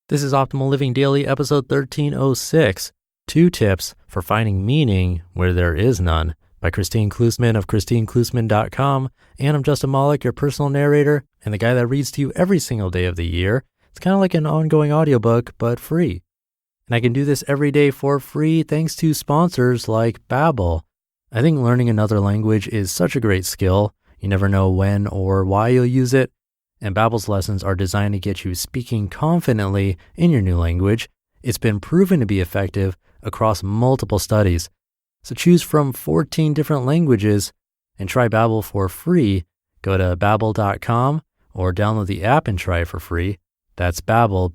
This is Optimal Living Daily, episode 1306, 2 Tips for Finding Meaning Where There Is None, by Kristine Klussman of KristineKlussman.com. And I'm Justin Malik, your personal narrator, and the guy that reads to you every single day of the year. It's kind of like an ongoing audiobook, but free. And I can do this every day for free thanks to sponsors like Babbel. I think learning another language is such a great skill. You never know when or why you'll use it. And Babbel's lessons are designed to get you speaking confidently in your new language. It's been proven to be effective across multiple studies. So choose from 14 different languages and try Babbel for free. Go to Babbel.com or download the app and try it for free. That's Babbel,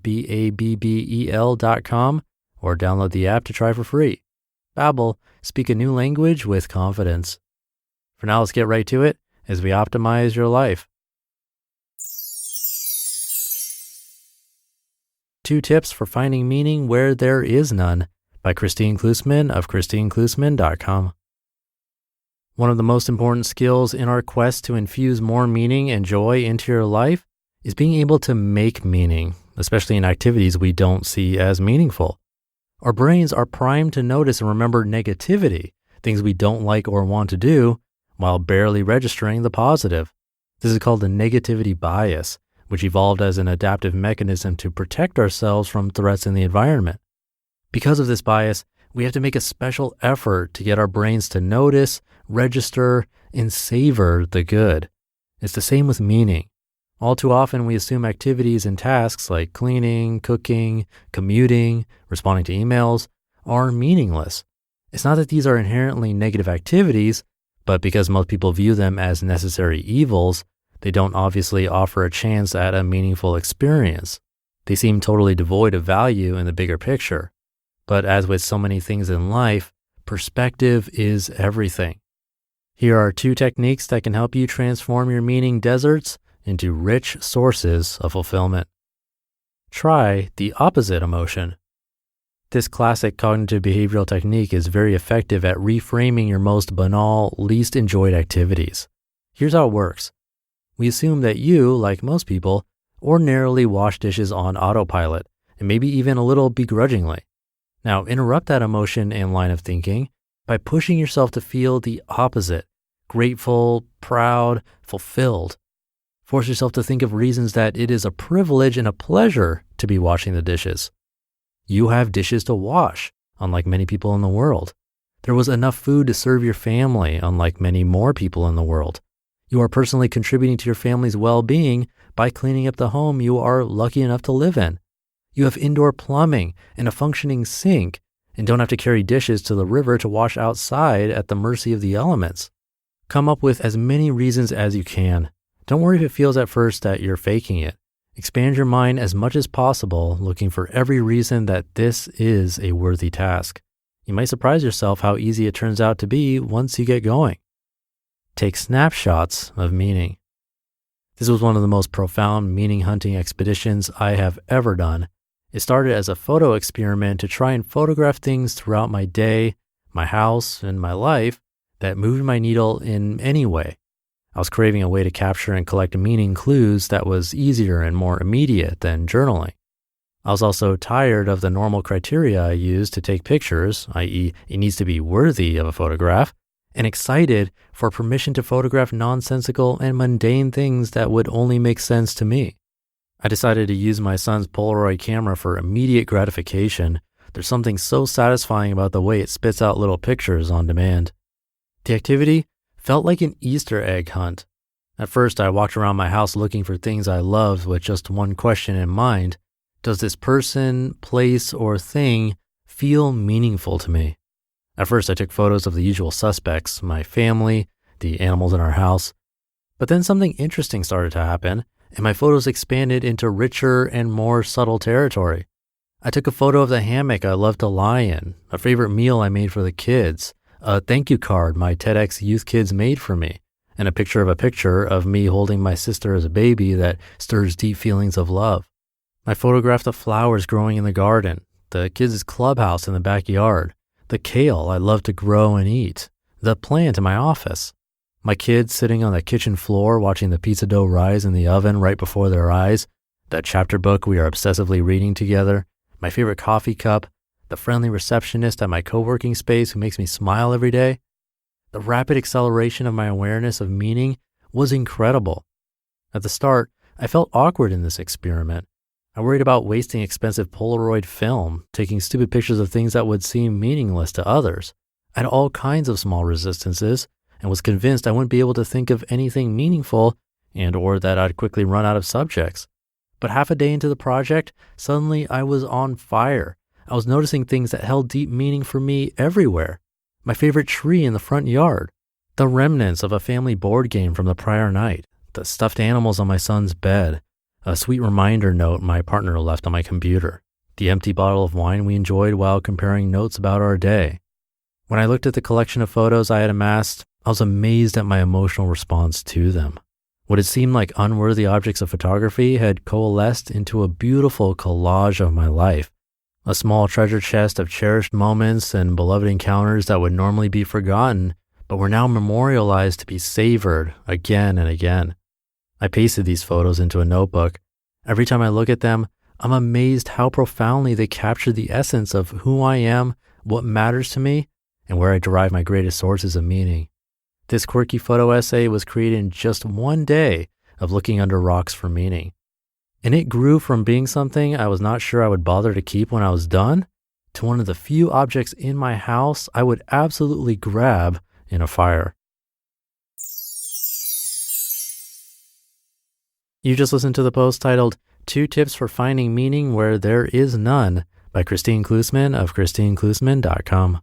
Babbel.com, or download the app to try for free. Babbel, speak a new language with confidence. For now, let's get right to it as we optimize your life. 2 Tips for Finding Meaning Where There Is None, by Kristine Klussman of KristineKlussman.com. One of the most important skills in our quest to infuse more meaning and joy into your life is being able to make meaning, especially in activities we don't see as meaningful. Our brains are primed to notice and remember negativity, things we don't like or want to do, while barely registering the positive. This is called the negativity bias, which evolved as an adaptive mechanism to protect ourselves from threats in the environment. Because of this bias, we have to make a special effort to get our brains to notice, register, and savor the good. It's the same with meaning. All too often, we assume activities and tasks like cleaning, cooking, commuting, responding to emails are meaningless. It's not that these are inherently negative activities, but because most people view them as necessary evils, they don't obviously offer a chance at a meaningful experience. They seem totally devoid of value in the bigger picture. But as with so many things in life, perspective is everything. Here are 2 techniques that can help you transform your meaning deserts into rich sources of fulfillment. Try the opposite emotion. This classic cognitive behavioral technique is very effective at reframing your most banal, least enjoyed activities. Here's how it works. We assume that you, like most people, ordinarily wash dishes on autopilot, and maybe even a little begrudgingly. Now, interrupt that emotion and line of thinking by pushing yourself to feel the opposite: grateful, proud, fulfilled. Force yourself to think of reasons that it is a privilege and a pleasure to be washing the dishes. You have dishes to wash, unlike many people in the world. There was enough food to serve your family, unlike many more people in the world. You are personally contributing to your family's well-being by cleaning up the home you are lucky enough to live in. You have indoor plumbing and a functioning sink, and don't have to carry dishes to the river to wash outside at the mercy of the elements. Come up with as many reasons as you can. Don't worry if it feels at first that you're faking it. Expand your mind as much as possible, looking for every reason that this is a worthy task. You might surprise yourself how easy it turns out to be once you get going. Take snapshots of meaning. This was one of the most profound meaning hunting expeditions I have ever done. It started as a photo experiment to try and photograph things throughout my day, my house, and my life that moved my needle in any way. I was craving a way to capture and collect meaning clues that was easier and more immediate than journaling. I was also tired of the normal criteria I use to take pictures, i.e., it needs to be worthy of a photograph, and excited for permission to photograph nonsensical and mundane things that would only make sense to me. I decided to use my son's Polaroid camera for immediate gratification. There's something so satisfying about the way it spits out little pictures on demand. The activity felt like an Easter egg hunt. At first, I walked around my house looking for things I loved with just one question in mind. Does this person, place, or thing feel meaningful to me? At first, I took photos of the usual suspects, my family, the animals in our house. But then something interesting started to happen, and my photos expanded into richer and more subtle territory. I took a photo of the hammock I love to lie in, a favorite meal I made for the kids, a thank you card my TEDx youth kids made for me, and a picture of me holding my sister as a baby that stirs deep feelings of love. I photographed the flowers growing in the garden, the kids' clubhouse in the backyard, the kale I love to grow and eat, the plant in my office, my kids sitting on the kitchen floor watching the pizza dough rise in the oven right before their eyes, that chapter book we are obsessively reading together, my favorite coffee cup, the friendly receptionist at my co-working space who makes me smile every day. The rapid acceleration of my awareness of meaning was incredible. At the start, I felt awkward in this experiment. I worried about wasting expensive Polaroid film, taking stupid pictures of things that would seem meaningless to others. I had all kinds of small resistances and was convinced I wouldn't be able to think of anything meaningful or that I'd quickly run out of subjects. But half a day into the project, suddenly I was on fire. I was noticing things that held deep meaning for me everywhere. My favorite tree in the front yard, the remnants of a family board game from the prior night, the stuffed animals on my son's bed, a sweet reminder note my partner left on my computer, the empty bottle of wine we enjoyed while comparing notes about our day. When I looked at the collection of photos I had amassed, I was amazed at my emotional response to them. What had seemed like unworthy objects of photography had coalesced into a beautiful collage of my life, a small treasure chest of cherished moments and beloved encounters that would normally be forgotten, but were now memorialized to be savored again and again. I pasted these photos into a notebook. Every time I look at them, I'm amazed how profoundly they capture the essence of who I am, what matters to me, and where I derive my greatest sources of meaning. This quirky photo essay was created in just one day of looking under rocks for meaning. And it grew from being something I was not sure I would bother to keep when I was done to one of the few objects in my house I would absolutely grab in a fire. You just listened to the post titled 2 Tips for Finding Meaning Where There Is None by Kristine Klussman of KristineKlussman.com.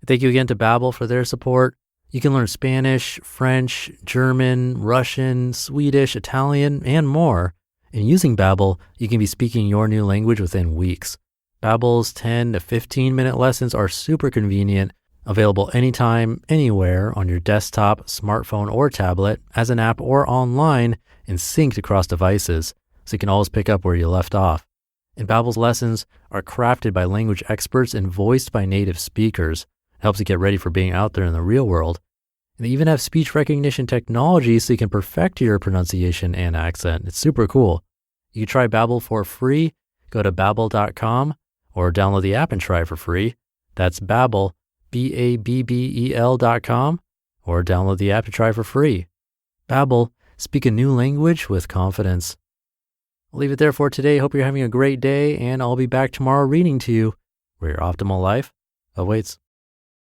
Thank you again to Babbel for their support. You can learn Spanish, French, German, Russian, Swedish, Italian, and more. And using Babbel, you can be speaking your new language within weeks. Babbel's 10 to 15-minute lessons are super convenient, available anytime, anywhere on your desktop, smartphone, or tablet, as an app or online, and synced across devices, so you can always pick up where you left off. And Babbel's lessons are crafted by language experts and voiced by native speakers. It helps you get ready for being out there in the real world. And they even have speech recognition technology so you can perfect your pronunciation and accent. It's super cool. You can try Babbel for free. Go to Babbel.com or download the app and try it for free. That's Babbel, Babbel.com, or download the app to try for free. Babbel, speak a new language with confidence. I'll leave it there for today. Hope you're having a great day, and I'll be back tomorrow reading to you where your optimal life awaits.